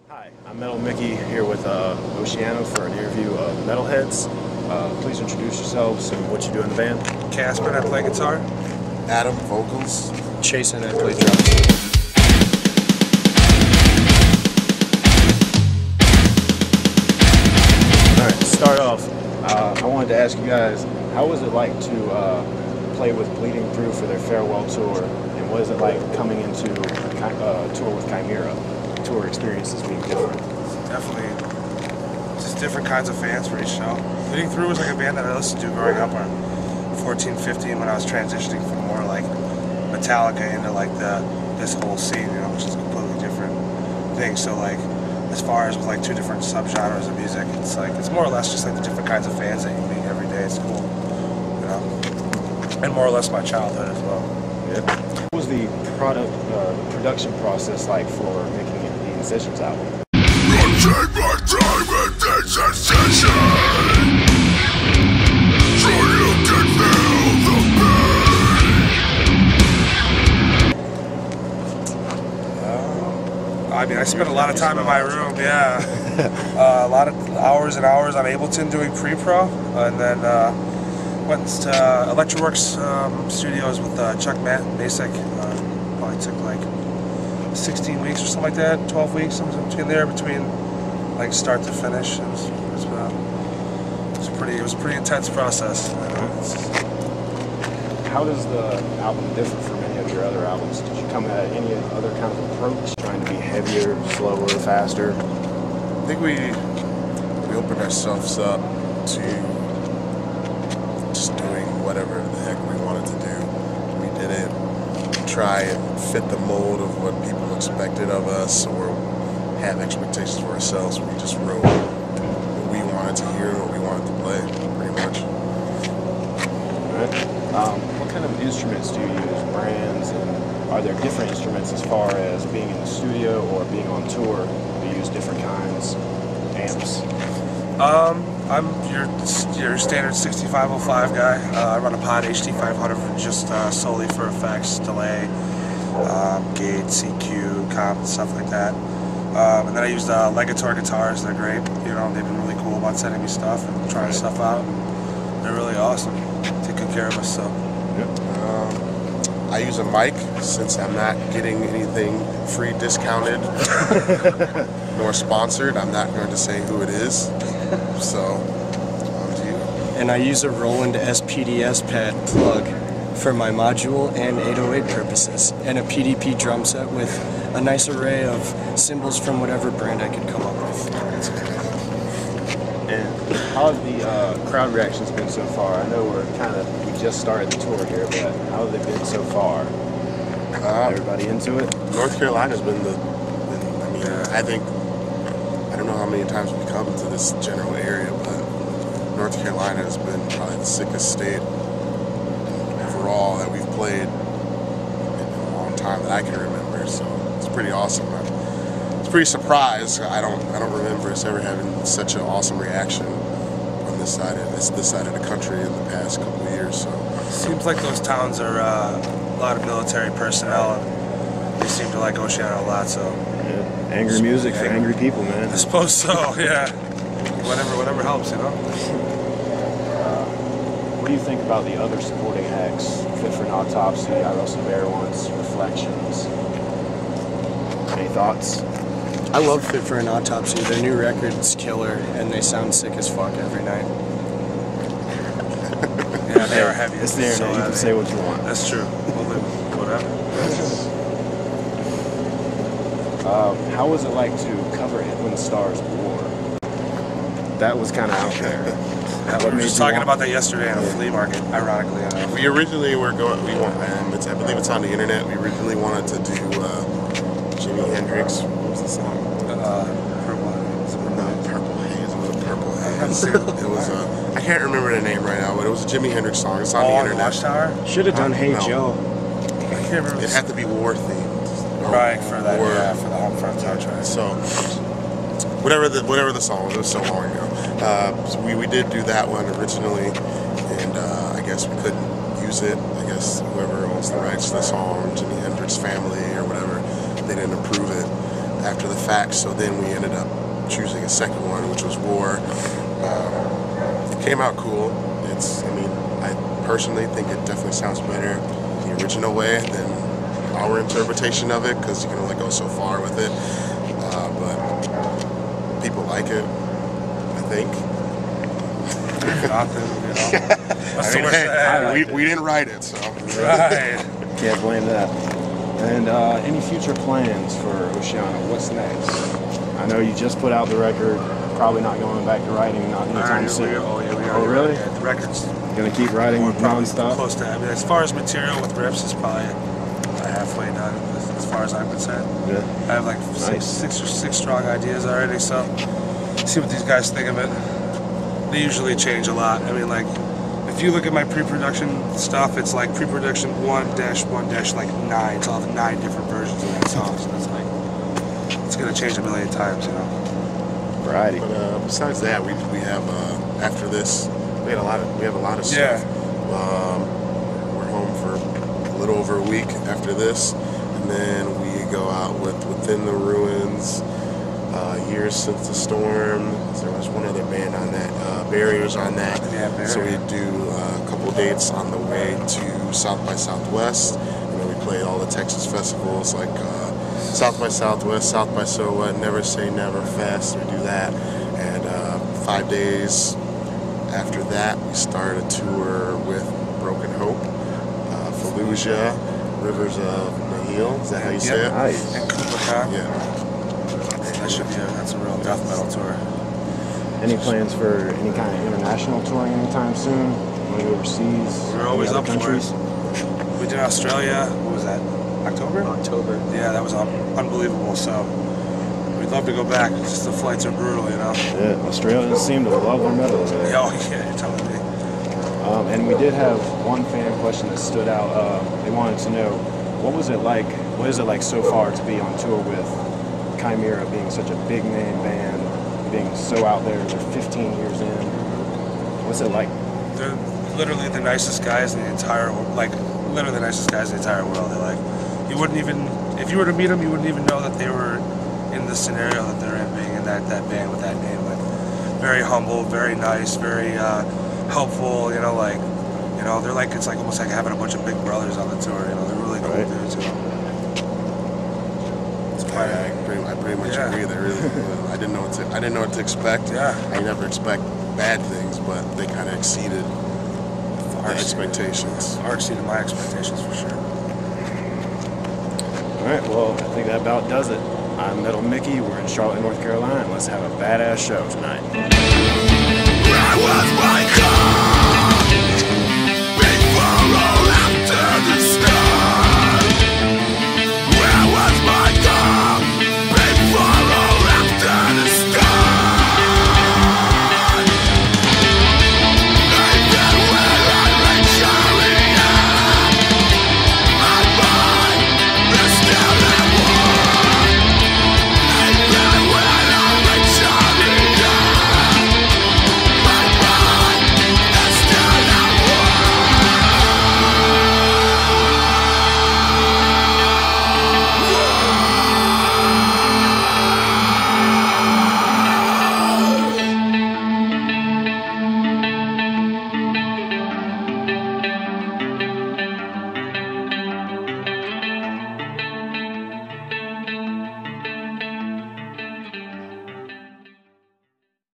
Hi, I'm Metal Mickey here with Oceano for an interview of Metalheads. Please introduce yourselves and what you do in the band. Kasper, and I play guitar. Adam, vocals. Chason, I play drums. Alright, to start off, I wanted to ask you guys, how was it like to play with Bleeding Through for their farewell tour? And what is it like coming into a tour with Chimaira? Tour experiences being different. Definitely just different kinds of fans for each show. Bleeding Through was like a band that I listened to growing up on 14, 15 when I was transitioning from more like Metallica into like this whole scene, you know, which is a completely different thing. So like as far as like two different subgenres of music, it's more or less just like the different kinds of fans that you meet every day. It's cool, you know, and more or less my childhood as well. Yeah. What was the production process like for making the Incisions album? I mean, I spent a lot of time in my room, yeah. A lot of hours and hours on Ableton doing pre-pro, and then went to Electroworks studios with Chuck Masick. Probably took like 16 weeks or something like that, 12 weeks, something between there, between like start to finish. It was a pretty intense process. How does the album differ from any of your other albums? Did you come at any other kind of approach, trying to be heavier, slower, faster? I think we opened ourselves up to just doing whatever the heck we wanted to do. We didn't try and fit the mold of what people expected of us or have expectations for ourselves. We just wrote what we wanted to hear and what we wanted to play, pretty much. All right. What kind of instruments do you use, brands, and are there different instruments as far as being in the studio or being on tour? Do you use different kinds, amps? I'm your standard 6505 guy. I run a Pod HD500 just solely for effects, delay, gate, CQ, comp, and stuff like that. And then I use Legator guitars. They're great. You know, they've been really cool about sending me stuff and trying stuff out. And they're really awesome. Take good care of us. So. Yep. I use a mic since I'm not getting anything free discounted nor sponsored. I'm not going to say who it is. So, on to you. And I use a Roland SPDS pad plug for my module and 808 purposes, and a PDP drum set with a nice array of cymbals from whatever brand I could come up with. And how have the crowd reactions been so far? I know we just started the tour here, but how have they been so far? Everybody into it? North Carolina's been I don't know how many times we've come to this general area, but North Carolina has been probably the sickest state overall that we've played in a long time that I can remember. So it's pretty awesome. It's pretty surprised. I don't remember us ever having such an awesome reaction on this side of the country in the past couple of years. So Seems like those towns are a lot of military personnel, and they seem to like Oceano a lot. So angry music for angry people, man. I suppose so. Yeah. Whatever helps, you know. What do you think about the other supporting acts? For An Autopsy, Iwrestledabearonce, Reflections. Any thoughts? I love Fit for an Autopsy. Their new record's killer, and they sound sick as fuck every night. Yeah, they are heavy. It's the internet. You can say what you want. That's true. Whatever. How was it like to cover It When the Stars War? That was kind of out there. We were just talking about that yesterday on a flea market, ironically enough. we originally were going. I believe it's on the internet. We originally wanted to do Jimi Hendrix. What was the song? Purple Haze. It was a Purple Haze. It was I can't remember the name right now, but it was a Jimi Hendrix song. It's on the internet. Watchtower? Should have done Hey No. Joe. I can't remember. It had to be war themed. Right, for that, for the home front soundtrack. So whatever the song was, it was so long ago. So we did do that one originally, and I guess we couldn't use it. I guess whoever owns the rights to the song, Jimi Hendrix family or whatever, they didn't approve it. after the fact, so then we ended up choosing a second one, which was War. It came out cool. I personally think it definitely sounds better the original way than our interpretation of it, because you can only go so far with it. But people like it, I think. We didn't write it, so. Right. Can't blame that. And any future plans for Oceano? What's next? I know you just put out the record. Probably not going back to writing, not anytime soon. We are. Oh, really? Yeah, the record's Gonna keep writing non-stop? Close to. I mean, as far as material with riffs, it's probably halfway done. As far as I'm concerned. Yeah. I have like six strong ideas already. So see what these guys think of it. They usually change a lot. I mean, like, if you look at my pre-production stuff, it's like pre-production 1-1-9. It's all the 9 different versions of that song. So it's like, it's gonna change a million times, you know. Variety. But besides that, we have after this, we have a lot of stuff. Yeah. We're home for a little over a week after this, and then we go out with Within the Ruins, Years Since the Storm. There was one other band on that, Barriers on that. Yeah, Barrier. So we do a couple dates on the way to South by Southwest, and then we play all the Texas festivals like South by Southwest, South by So What, Never Say Never Fest. We do that, and 5 days after that, we start a tour with Broken Hope, Fallujah, Rivers of Nahil. Is that how you say it? Nice. And Kublai. Yeah. That's a real death metal tour. Any plans for any kind of international touring anytime soon? Want to go overseas? We're always Any up other for it. We did Australia. What was that? October? Yeah, that was unbelievable. So we'd love to go back. It's just the flights are brutal, you know. Yeah, Australians seem to love their metal over there. Oh yeah, you're telling me. And we did have one fan question that stood out. They wanted to know, what is it like so far to be on tour with Chimaira, being such a big name band, being so out there? They're 15 years in. What's it like? They're literally the nicest guys in the entire world. Literally the nicest guys in the entire world. They're like, you wouldn't even, if you were to meet them, you wouldn't even know that they were in the scenario that they're in, being in that band with that name. Like, very humble, very nice, very helpful. You know, they're like, it's like almost like having a bunch of big brothers on the tour. You know, they're really cool dudes. You know. I pretty much agree. They really. I didn't know what to expect. Yeah. I never expect bad things, but they kind of exceeded our expectations. Far exceeded my expectations for sure. All right, well, I think that about does it. I'm Metal Mickey. We're in Charlotte, North Carolina. Let's have a badass show tonight. That was my car!